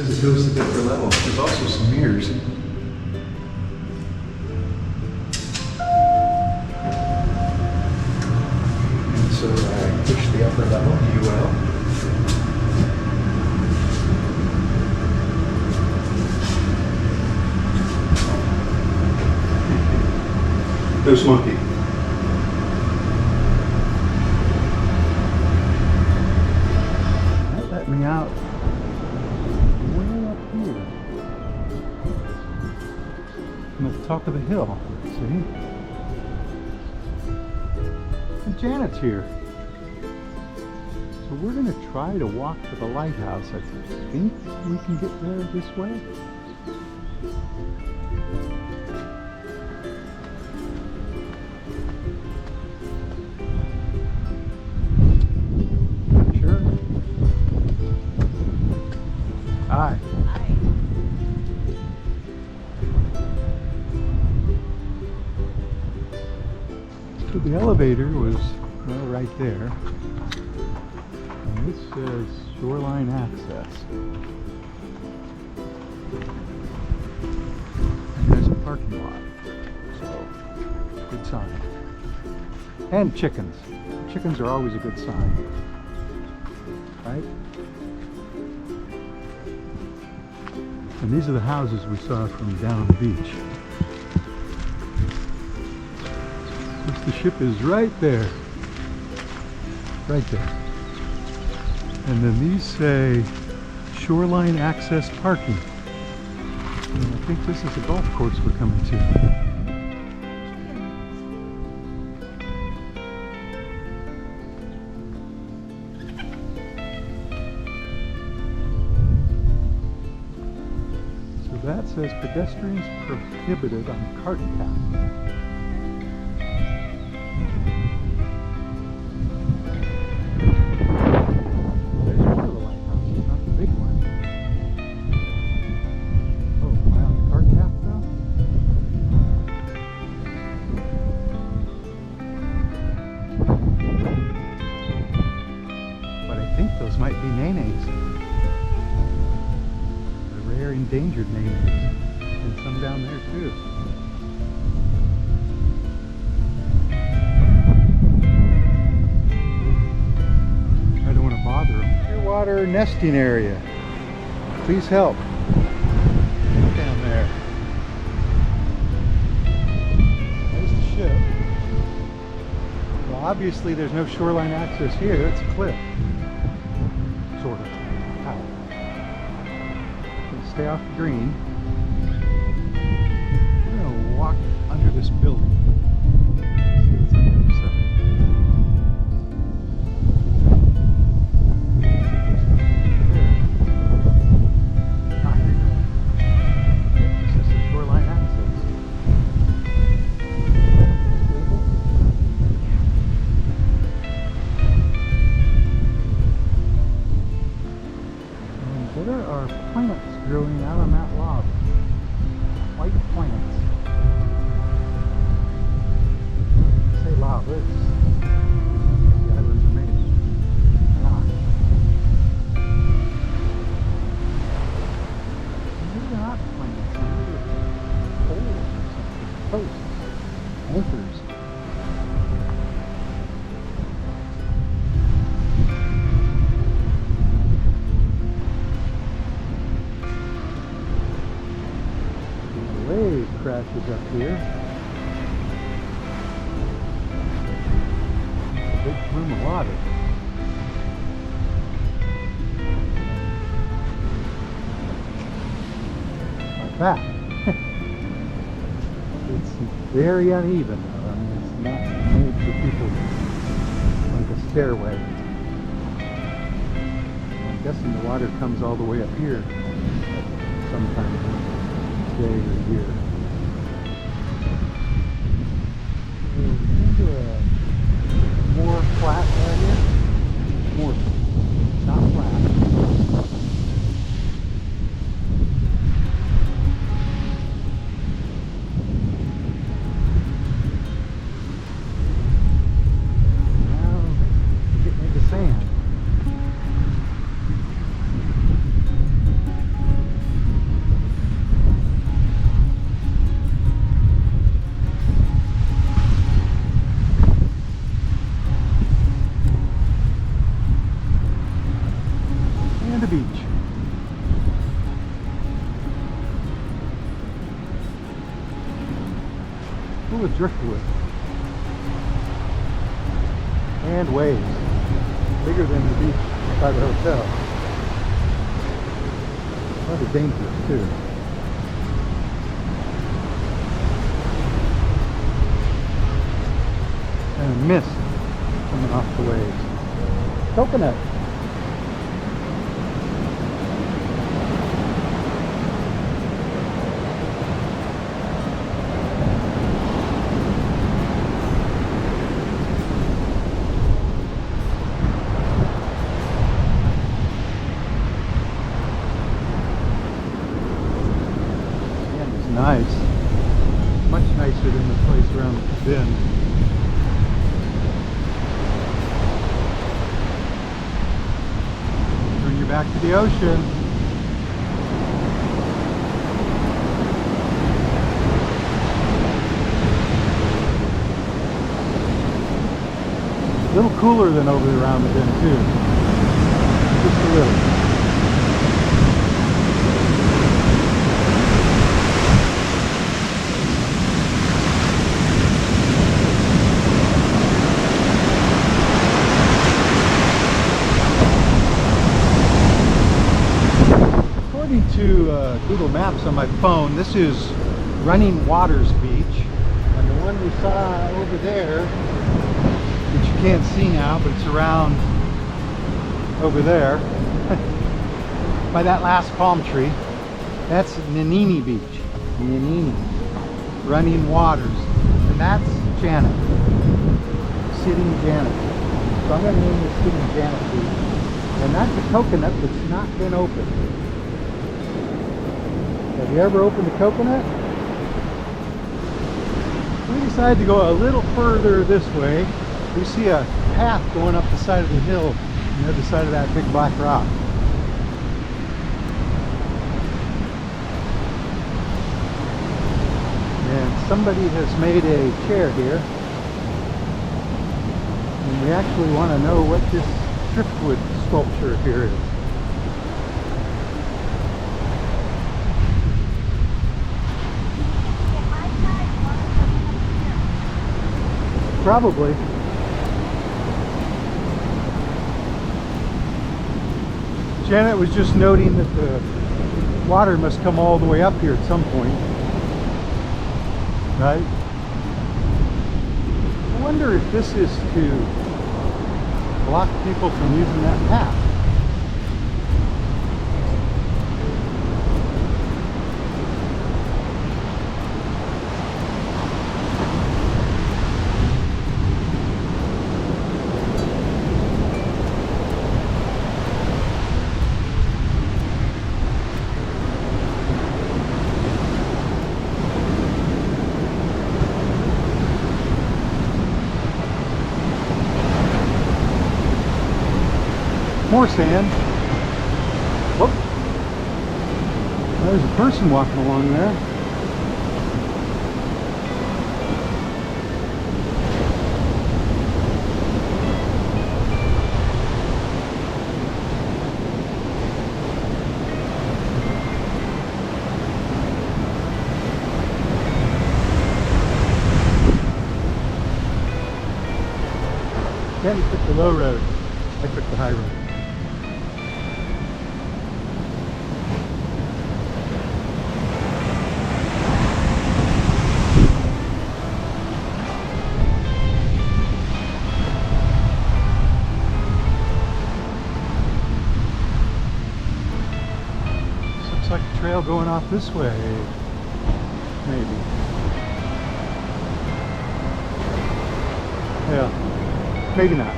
As it goes to different levels, there's also some mirrors. And so I push the upper level UL. There's monkey. That let me out way up here. I'm at the top of the hill. See? And Janet's here. So we're going to try to walk to the lighthouse. I think we can get there this way. Hi. Hi. So the elevator was, well, right there. And this says shoreline access. And there's a parking lot. So, good sign. And chickens. Chickens are always a good sign. Right? And these are the houses we saw from down the beach. The ship is right there. Right there. And then these say shoreline access parking. And I think this is the golf course we're coming to. That says pedestrians prohibited on cart path. There's one of the lighthouses, not the big one. Oh, am I on the cart path now? But I think those might be nenes. Rare endangered nenes, and some down there too. I don't want to bother them. Clearwater nesting area. Please help. Down there. There's the ship. Well, obviously there's no shoreline access here. It's a cliff. Sort of. Stay off the green. We're going to walk under this building. See what's on the other side. Ah, here you go. This is the shoreline access. And there are plants growing out on that log. White plants. Say lava, it's the islands are made. Not. Maybe not plants, maybe poles or something. Posts. Anchors. Wave crashes up here. A big plume of water. Like that. It's very uneven though. I mean, it's not made for people like a stairway. I'm guessing the water comes all the way up here sometimes. Day or year. More flat area. More, not flat. Now we're getting into sand. full of driftwood and waves, bigger than the beach by the hotel. Rather dangerous too. And mist coming off the waves. Coconut. Nice. Much nicer than the place around the bend. Bring you back to the ocean. A little cooler than over around the bend too. Just a little. 'According to Google Maps on my phone, this is Running Waters Beach, and the one we saw over there, which you can't see now, but it's around over there by that last palm tree, that's Nanini Beach. Nanini, Running Waters, and that's Janet, Sitting Janet. So I'm going to name this Sitting Janet Beach, and that's a coconut that's not been opened. Have you ever opened a coconut? We decided to go a little further this way. We see a path going up the side of the hill on the other side of that big black rock. And somebody has made a chair here. And we actually want to know what this driftwood sculpture here is. Probably. Janet was just noting that the water must come all the way up here at some point. Right? I wonder if this is to block people from using that path. More sand. Whoop. There's a person walking along there. Danny took the low road. I took the high road. Like a trail going off this way, maybe. Yeah, maybe not.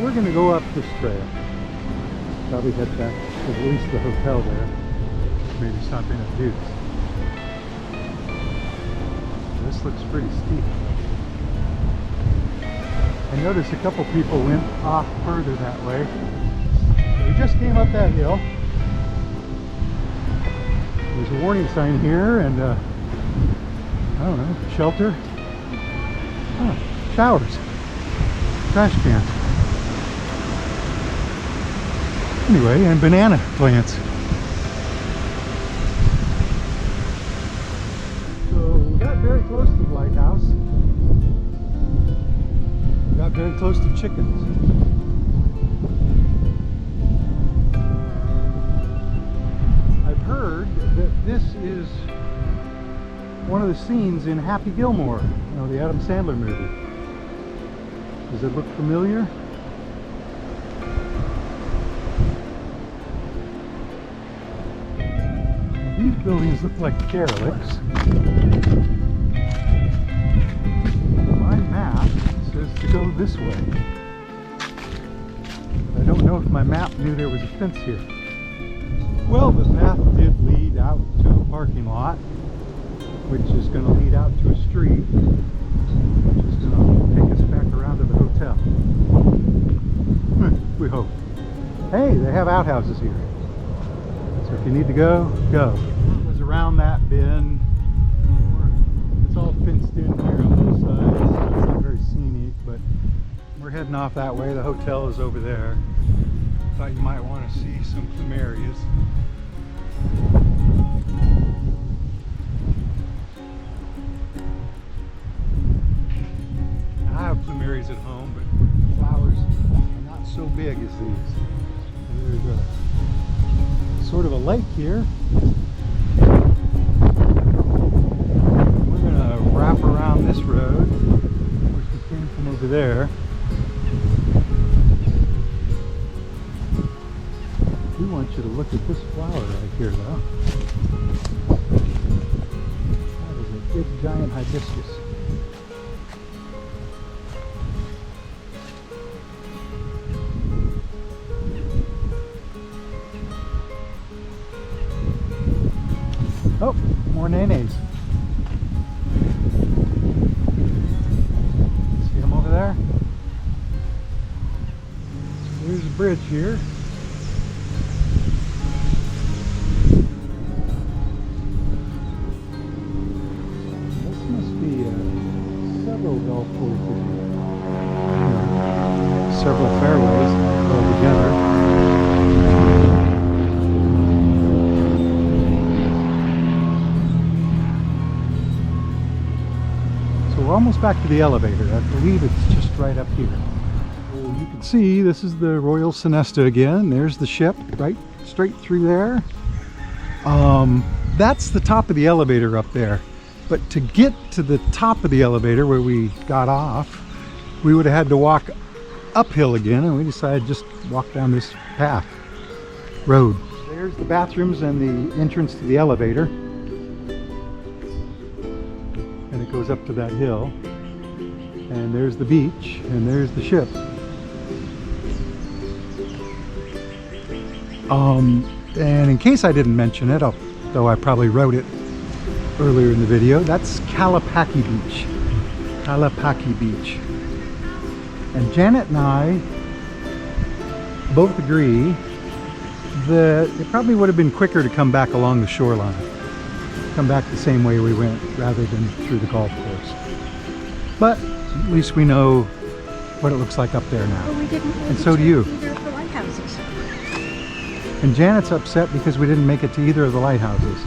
We're going to go up this trail. Probably head back to at least the hotel there. Maybe stop in at Duke's. This looks pretty steep. I noticed a couple people went off further that way. So we just came up that hill. There's a warning sign here, and don't know, shelter. Oh, showers. Trash cans. Anyway, and banana plants. So we got very close to the lighthouse. We got very close to chickens. I've heard that this is one of the scenes in Happy Gilmore, you know, the Adam Sandler movie. Does it look familiar? These buildings look like derelicts. My map says to go this way. I don't know if my map knew there was a fence here. Well, the path did lead out to a parking lot, which is going to lead out to a street, which is going to take us back around to the hotel. We hope. Hey, they have outhouses here. So if you need to go, go. It was around that bend. It's all fenced in here on both sides. It's not very scenic, but we're heading off that way. The hotel is over there. Thought you might want to see some plumerias. I have plumerias at home, but the flowers are not so big as these. There's a sort of a lake here. We're going to wrap around this road, which we came from over there. I do want you to look at this flower right here, though. That is a big, giant hibiscus. Oh, more nenes. See them over there? So there's a bridge here. This must be several golf courses. Several fairways all together. We're almost back to the elevator. I believe it's just right up here. Well, you can see this is the Royal Sonesta again. There's the ship right straight through there. That's the top of the elevator up there. But to get to the top of the elevator where we got off, we would have had to walk uphill again, and we decided to just walk down this path, road. There's the bathrooms and the entrance to the elevator. And it goes up to that hill, and there's the beach, and there's the ship. And in case I didn't mention it, though I probably wrote it earlier in the video, that's Kalapaki Beach. Kalapaki Beach. And Janet and I both agree that it probably would have been quicker to come back along the shoreline. Come back the same way we went rather than through the golf course. But at least we know what it looks like up there now. Well, we didn't and so do you. Either of the lighthouses. And Janet's upset because we didn't make it to either of the lighthouses.